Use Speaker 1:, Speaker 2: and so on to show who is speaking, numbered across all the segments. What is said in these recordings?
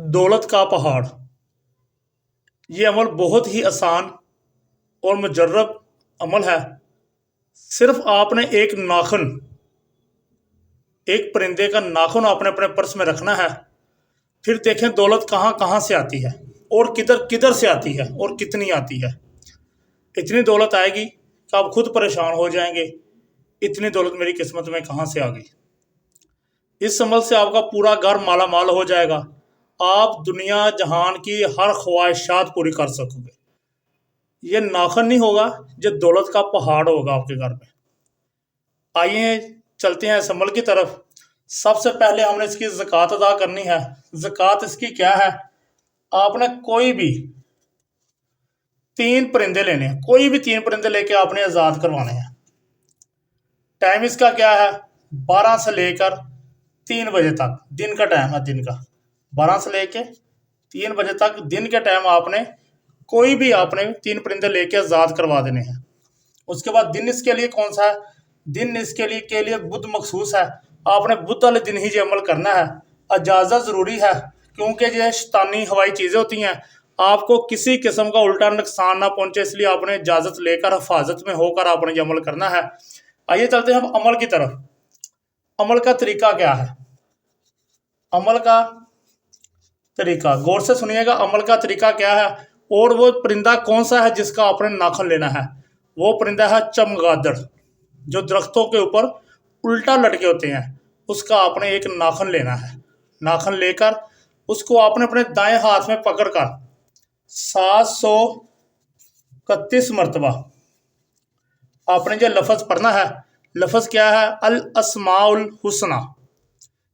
Speaker 1: دولت کا پہاڑ، یہ عمل بہت ہی آسان اور مجرب عمل ہے۔ صرف آپ نے ایک ناخن، ایک پرندے کا ناخن آپ نے اپنے پرس میں رکھنا ہے، پھر دیکھیں دولت کہاں کہاں سے آتی ہے اور کدھر کدھر سے آتی ہے اور کتنی آتی ہے۔ اتنی دولت آئے گی کہ آپ خود پریشان ہو جائیں گے، اتنی دولت میری قسمت میں کہاں سے آ گئی۔ اس عمل سے آپ کا پورا گھر مالا مال ہو جائے گا، آپ دنیا جہان کی ہر خواہشات پوری کر سکو گے۔ یہ ناخن نہیں ہوگا، یہ دولت کا پہاڑ ہوگا آپ کے گھر میں۔ آئیے چلتے ہیں اس عمل کی طرف۔ سب سے پہلے ہم نے اس کی زکوٰۃ ادا کرنی ہے۔ زکوٰۃ اس کی کیا ہے؟ آپ نے کوئی بھی 3 پرندے لینے ہیں، کوئی بھی 3 پرندے لے کے آپ نے آزاد کروانے ہیں۔ ٹائم اس کا کیا ہے؟ 12 سے لے کر 3 بجے تک، دن کا ٹائم ہے، دن کا 12 سے لے کے 3 بجے تک دن کے ٹائم آپ نے کوئی بھی 3 پرندے لے کے آزاد کروا دینے ہیں۔ اس کے بعد دن اس کے لیے کون سا ہے؟ دن اس کے لیے بدھ مخصوص ہے۔ آپ نے بدھ والے دن ہی یہ عمل کرنا ہے۔ اجازت ضروری ہے، کیونکہ یہ شیطانی ہوائی چیزیں ہوتی ہیں، آپ کو کسی قسم کا الٹا نقصان نہ پہنچے، اس لیے آپ نے اجازت لے کر حفاظت میں ہو کر آپ نے یہ عمل کرنا ہے۔ آئیے چلتے ہیں ہم عمل کی طرف۔ عمل کا طریقہ کیا ہے؟ عمل کا طریقہ غور سے سنیے گا۔ عمل کا طریقہ کیا ہے اور وہ پرندہ کون سا ہے جس کا آپ نے ناخن لینا ہے؟ وہ پرندہ ہے چمگادڑ، جو درختوں کے اوپر الٹا لٹکے ہوتے ہیں، اس کا آپ نے ایک ناخن لینا ہے۔ ناخن لے کر اس کو آپ نے اپنے دائیں ہاتھ میں پکڑ کر 731 مرتبہ آپ نے یہ لفظ پڑھنا ہے۔ لفظ کیا ہے؟ الاسماء الحسنی۔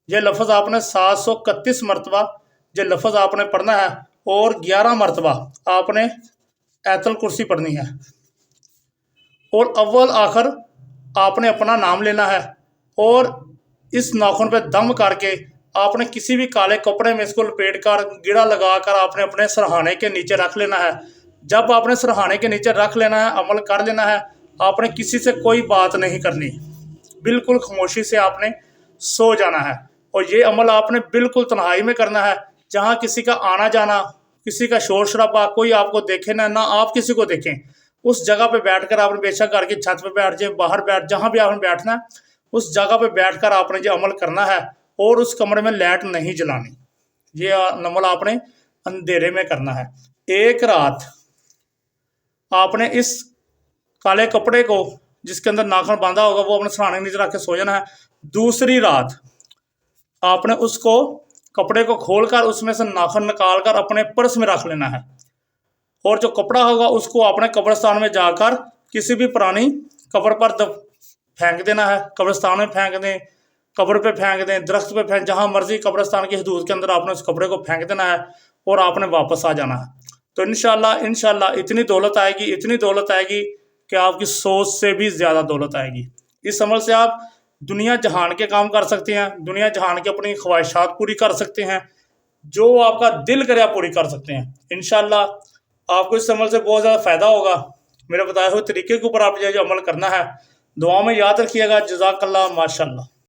Speaker 1: یہ لفظ آپ نے 731 مرتبہ یہ لفظ آپ نے پڑھنا ہے، اور 11 مرتبہ آپ نے آیت الکرسی پڑھنی ہے، اور اول آخر آپ نے اپنا نام لینا ہے، اور اس ناخن پہ دم کر کے آپ نے کسی بھی کالے کپڑے میں اس کو لپیٹ کر گڑا لگا کر آپ نے اپنے سرہانے کے نیچے رکھ لینا ہے۔ جب آپ نے سرہانے کے نیچے رکھ لینا ہے، عمل کر لینا ہے، آپ نے کسی سے کوئی بات نہیں کرنی، بالکل خاموشی سے آپ نے سو جانا ہے۔ اور یہ عمل آپ نے بالکل تنہائی میں کرنا ہے، جہاں کسی کا آنا جانا، کسی کا شور شرابہ، کوئی آپ کو دیکھے نہ آپ کسی کو دیکھیں۔ اس جگہ پہ بیٹھ کر آپ نے بے شک گھر کی چھت پہ بیٹھ جائے، باہر بیٹھ، جہاں بھی آپ نے بیٹھنا ہے اس جگہ پہ بیٹھ کر آپ نے یہ عمل کرنا ہے، اور اس کمرے میں لائٹ نہیں جلانی۔ یہ عمل آپ نے اندھیرے میں کرنا ہے۔ ایک رات آپ نے اس کالے کپڑے کو جس کے اندر ناخن باندھا ہوگا وہ اپنے سرانے کے نیچے رکھ کے سو جانا ہے۔ دوسری رات آپ نے اس کو کپڑے کو کھول کر اس میں سے ناخن نکال کر اپنے پرس میں رکھ لینا ہے، اور جو کپڑا ہوگا اس کو آپ نے قبرستان میں جا کر کسی بھی پرانی قبر پر پھینک دینا ہے۔ قبرستان میں پھینک دیں، قبر پہ پھینک دیں، درخت پہ پھینک، جہاں مرضی قبرستان کی حدود کے اندر آپ نے اس کپڑے کو پھینک دینا ہے، اور آپ نے واپس آ جانا ہے۔ تو انشاءاللہ اتنی دولت آئے گی، اتنی دولت آئے گی کہ آپ کی سوچ سے بھی زیادہ دولت آئے گی۔ اس عمل سے آپ دنیا جہان کے کام کر سکتے ہیں، دنیا جہان کی اپنی خواہشات پوری کر سکتے ہیں، جو آپ کا دل کرے آپ پوری کر سکتے ہیں۔ انشاءاللہ آپ کو اس عمل سے بہت زیادہ فائدہ ہوگا۔ میرے بتائے ہوئے طریقے کے اوپر آپ یہ عمل کرنا ہے۔ دعا میں یاد رکھیے گا۔ جزاک اللہ، ماشاءاللہ۔